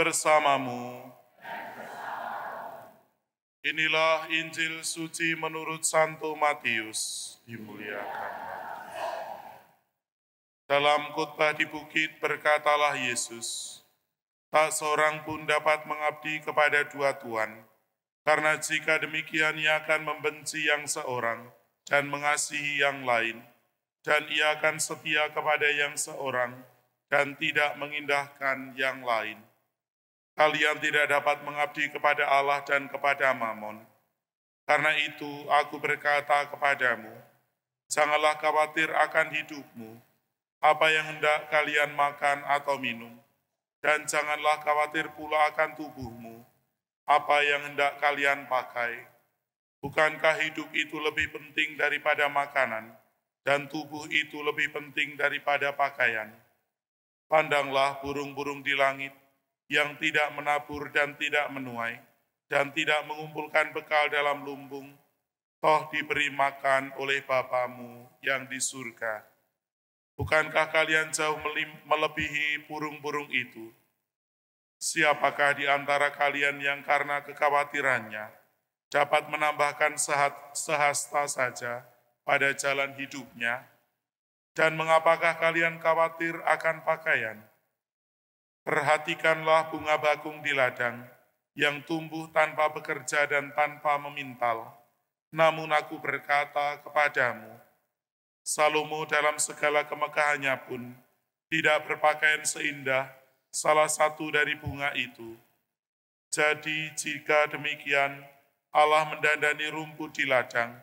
bersamamu. Inilah Injil suci menurut Santo Matius. Dimuliakan. Dalam khotbah di bukit berkatalah Yesus, tak seorang pun dapat mengabdi kepada dua tuan, karena jika demikian ia akan membenci yang seorang dan mengasihi yang lain, dan ia akan setia kepada yang seorang dan tidak mengindahkan yang lain. Kalian tidak dapat mengabdi kepada Allah dan kepada Mamon. Karena itu aku berkata kepadamu, janganlah khawatir akan hidupmu, apa yang hendak kalian makan atau minum, dan janganlah khawatir pula akan tubuhmu, apa yang hendak kalian pakai. Bukankah hidup itu lebih penting daripada makanan, dan tubuh itu lebih penting daripada pakaian? Pandanglah burung-burung di langit, yang tidak menabur dan tidak menuai, dan tidak mengumpulkan bekal dalam lumbung, toh diberi makan oleh Bapamu yang di surga. Bukankah kalian jauh melebihi burung-burung itu? Siapakah di antara kalian yang karena kekhawatirannya dapat menambahkan sehasta saja pada jalan hidupnya? Dan mengapakah kalian khawatir akan pakaian? Perhatikanlah bunga bakung di ladang, yang tumbuh tanpa bekerja dan tanpa memintal. Namun aku berkata kepadamu, Salomo dalam segala kemegahannya pun tidak berpakaian seindah salah satu dari bunga itu. Jadi jika demikian, Allah mendandani rumput di ladang,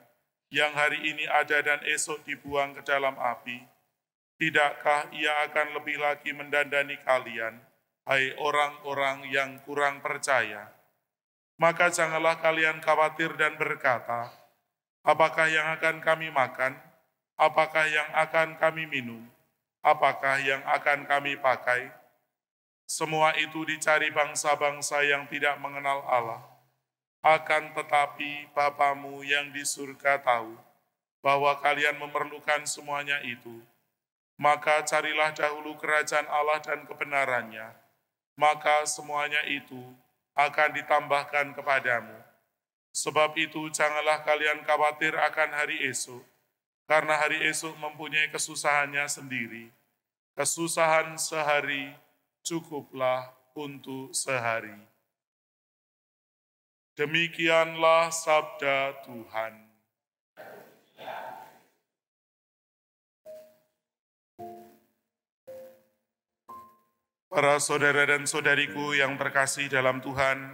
yang hari ini ada dan esok dibuang ke dalam api. Tidakkah ia akan lebih lagi mendandani kalian, hai orang-orang yang kurang percaya? Maka janganlah kalian khawatir dan berkata, apakah yang akan kami makan? Apakah yang akan kami minum? Apakah yang akan kami pakai? Semua itu dicari bangsa-bangsa yang tidak mengenal Allah. Akan tetapi Bapamu yang di surga tahu bahwa kalian memerlukan semuanya itu. Maka carilah dahulu kerajaan Allah dan kebenarannya, maka semuanya itu akan ditambahkan kepadamu. Sebab itu janganlah kalian khawatir akan hari esok, karena hari esok mempunyai kesusahannya sendiri. Kesusahan sehari cukuplah untuk sehari. Demikianlah sabda Tuhan. Para saudara dan saudariku yang terkasih dalam Tuhan,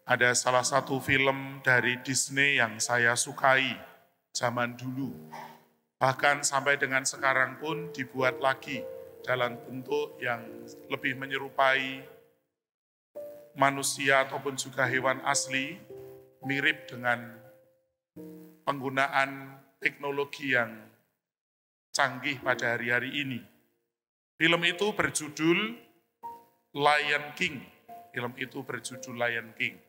ada salah satu film dari Disney yang saya sukai zaman dulu. Bahkan sampai dengan sekarang pun dibuat lagi dalam bentuk yang lebih menyerupai manusia ataupun juga hewan asli, mirip dengan penggunaan teknologi yang canggih pada hari-hari ini. Film itu berjudul Lion King. Film itu berjudul Lion King.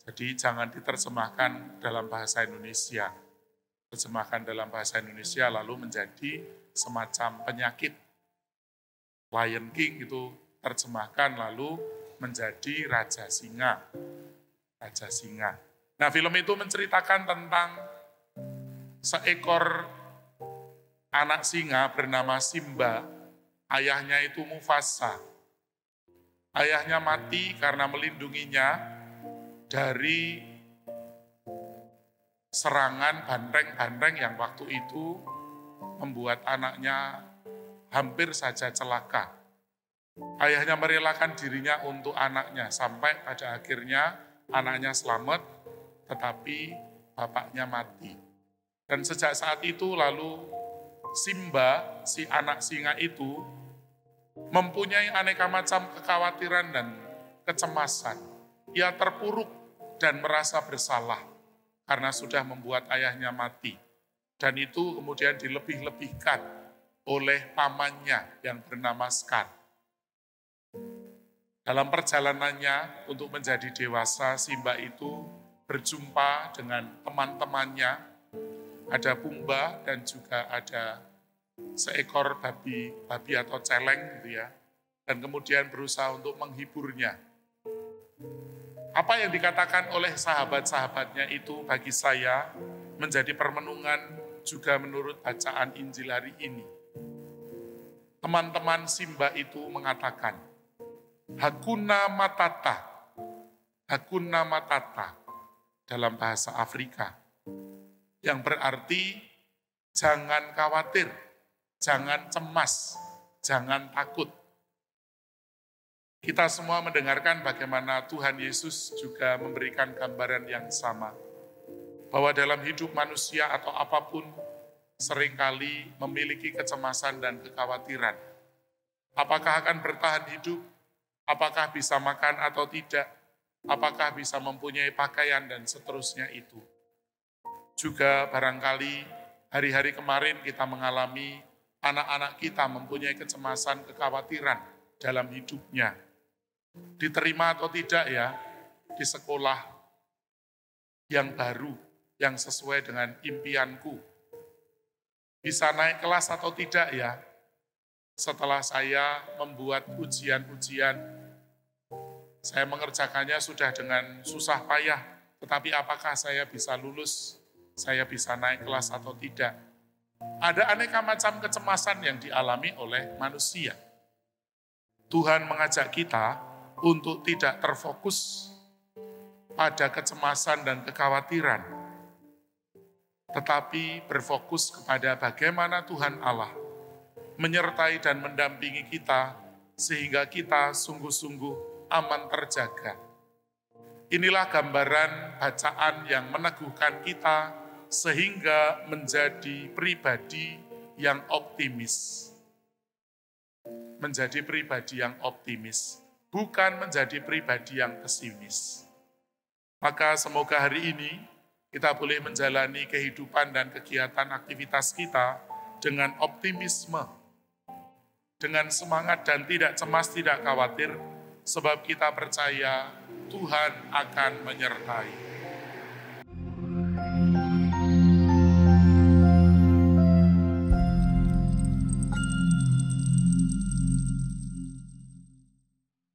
Jadi jangan diterjemahkan dalam bahasa Indonesia. Terjemahkan dalam bahasa Indonesia lalu menjadi semacam penyakit. Lion King itu terjemahkan lalu menjadi Raja Singa. Raja Singa. Nah, film itu menceritakan tentang seekor anak singa bernama Simba. Ayahnya itu Mufasa. Ayahnya mati karena melindunginya dari serangan banteng-banteng yang waktu itu membuat anaknya hampir saja celaka. Ayahnya merelakan dirinya untuk anaknya sampai pada akhirnya anaknya selamat, tetapi bapaknya mati. Dan sejak saat itu lalu Simba, si anak singa itu, mempunyai aneka macam kekhawatiran dan kecemasan. Ia terpuruk dan merasa bersalah karena sudah membuat ayahnya mati. Dan itu kemudian dilebih-lebihkan oleh pamannya yang bernama Scar. Dalam perjalanannya untuk menjadi dewasa, Simba itu berjumpa dengan teman-temannya. Ada Pumba dan juga ada seekor babi atau celeng gitu ya. dan kemudian berusaha untuk menghiburnya. Apa yang dikatakan oleh sahabat-sahabatnya itu bagi saya menjadi permenungan juga menurut bacaan Injil hari ini. Teman-teman Simba itu mengatakan, Hakuna Matata dalam bahasa Afrika, yang berarti jangan khawatir, jangan cemas, jangan takut. Kita semua mendengarkan bagaimana Tuhan Yesus juga memberikan gambaran yang sama, bahwa dalam hidup manusia atau apapun seringkali memiliki kecemasan dan kekhawatiran. Apakah akan bertahan hidup? Apakah bisa makan atau tidak? Apakah bisa mempunyai pakaian dan seterusnya itu. Juga barangkali hari-hari kemarin kita mengalami anak-anak kita mempunyai kecemasan, kekhawatiran dalam hidupnya. Diterima atau tidak ya di sekolah yang baru, yang sesuai dengan impianku. Bisa naik kelas atau tidak ya, setelah saya membuat ujian-ujian, saya mengerjakannya sudah dengan susah payah, tetapi apakah saya bisa lulus, saya bisa naik kelas atau tidak. Ada aneka macam kecemasan yang dialami oleh manusia. Tuhan mengajak kita untuk tidak terfokus pada kecemasan dan kekhawatiran, tetapi berfokus kepada bagaimana Tuhan Allah menyertai dan mendampingi kita sehingga kita sungguh-sungguh aman terjaga. Inilah gambaran bacaan yang meneguhkan kita sehingga menjadi pribadi yang optimis. Menjadi pribadi yang optimis, bukan menjadi pribadi yang pesimis. Maka semoga hari ini kita boleh menjalani kehidupan dan kegiatan aktivitas kita dengan optimisme, dengan semangat dan tidak cemas, tidak khawatir, sebab kita percaya Tuhan akan menyertai.